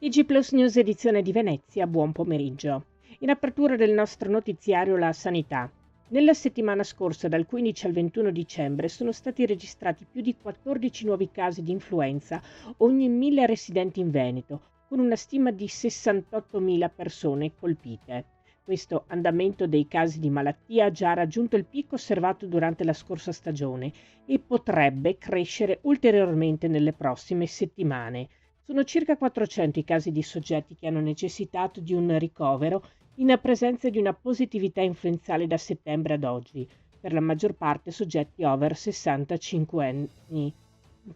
TG Plus News edizione di Venezia, buon pomeriggio. In apertura del nostro notiziario la sanità. Nella settimana scorsa, dal 15 al 21 dicembre, sono stati registrati più di 14 nuovi casi di influenza ogni 1000 residenti in Veneto, con una stima di 68.000 persone colpite. Questo andamento dei casi di malattia ha già raggiunto il picco osservato durante la scorsa stagione e potrebbe crescere ulteriormente nelle prossime settimane. Sono circa 400 i casi di soggetti che hanno necessitato di un ricovero in presenza di una positività influenzale da settembre ad oggi, per la maggior parte soggetti over 65 anni.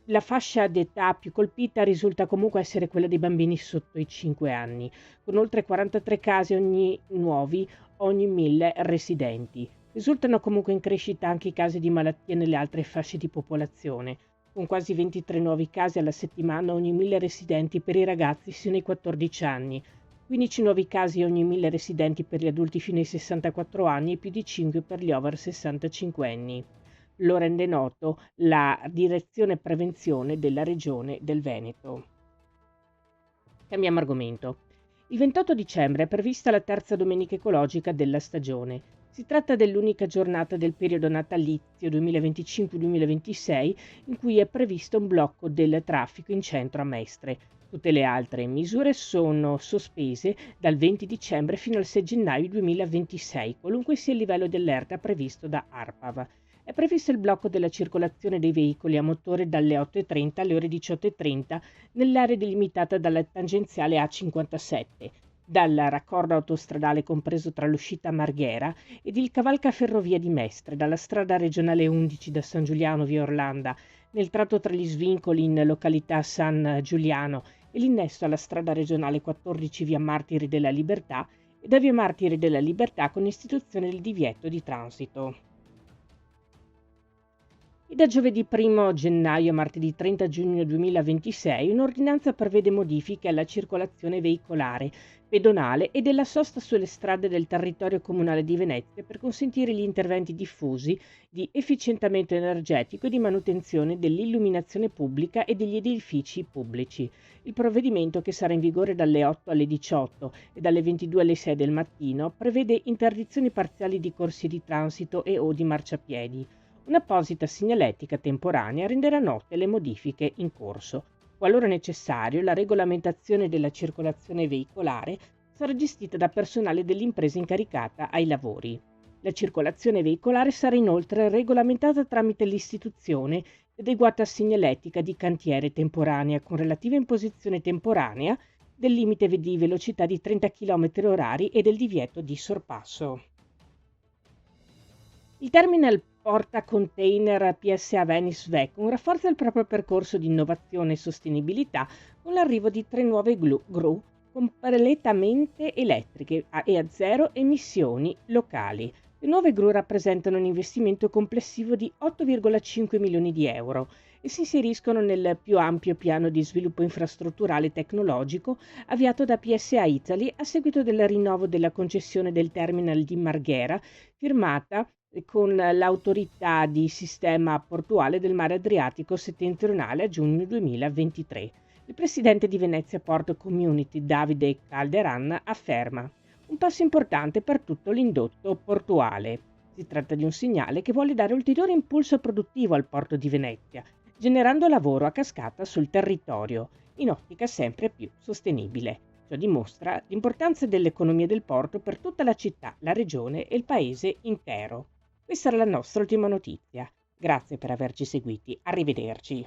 La fascia d'età più colpita risulta comunque essere quella dei bambini sotto i 5 anni, con oltre 43 casi nuovi ogni 1000 residenti. Risultano comunque in crescita anche i casi di malattie nelle altre fasce di popolazione, con quasi 23 nuovi casi alla settimana ogni 1000 residenti per i ragazzi sino ai 14 anni, 15 nuovi casi ogni 1000 residenti per gli adulti fino ai 64 anni e più di 5 per gli over 65 anni. Lo rende noto la Direzione Prevenzione della Regione del Veneto. Cambiamo argomento. Il 28 dicembre è prevista la terza domenica ecologica della stagione. Si tratta dell'unica giornata del periodo natalizio 2025-2026 in cui è previsto un blocco del traffico in centro a Mestre. Tutte le altre misure sono sospese dal 20 dicembre fino al 6 gennaio 2026, qualunque sia il livello dell'ERTA previsto da ARPAV. È previsto il blocco della circolazione dei veicoli a motore dalle 8.30 alle ore 18.30 nell'area delimitata dalla tangenziale A57, dal raccordo autostradale compreso tra l'uscita Marghera ed il cavalcaferrovia di Mestre, dalla strada regionale 11 da San Giuliano via Orlanda, nel tratto tra gli svincoli in località San Giuliano e l'innesto alla strada regionale 14 via Martiri della Libertà e da via Martiri della Libertà con istituzione del divieto di transito. E da giovedì 1 gennaio a martedì 30 giugno 2026 un'ordinanza prevede modifiche alla circolazione veicolare, pedonale e della sosta sulle strade del territorio comunale di Venezia per consentire gli interventi diffusi di efficientamento energetico e di manutenzione dell'illuminazione pubblica e degli edifici pubblici. Il provvedimento, che sarà in vigore dalle 8 alle 18 e dalle 22 alle 6 del mattino, prevede interdizioni parziali di corsie di transito e o di marciapiedi. Un'apposita segnaletica temporanea renderà note le modifiche in corso. Qualora necessario, la regolamentazione della circolazione veicolare sarà gestita da personale dell'impresa incaricata ai lavori. La circolazione veicolare sarà inoltre regolamentata tramite l'istituzione di adeguata segnaletica di cantiere temporanea con relativa imposizione temporanea del limite di velocità di 30 km/h e del divieto di sorpasso. Il terminal porta container PSA Venice Vecum rafforza il proprio percorso di innovazione e sostenibilità con l'arrivo di 3 nuove gru completamente elettriche e a zero emissioni locali. Le nuove gru rappresentano un investimento complessivo di 8,5 milioni di euro e si inseriscono nel più ampio piano di sviluppo infrastrutturale e tecnologico avviato da PSA Italy a seguito del rinnovo della concessione del terminal di Marghera, firmata con l'autorità di sistema portuale del mare Adriatico settentrionale a giugno 2023. Il presidente di Venezia Port Community, Davide Calderan, afferma: un passo importante per tutto l'indotto portuale. Si tratta di un segnale che vuole dare ulteriore impulso produttivo al porto di Venezia, generando lavoro a cascata sul territorio, in ottica sempre più sostenibile. Ciò dimostra l'importanza dell'economia del porto per tutta la città, la regione e il paese intero. Questa era la nostra ultima notizia. Grazie per averci seguiti. Arrivederci.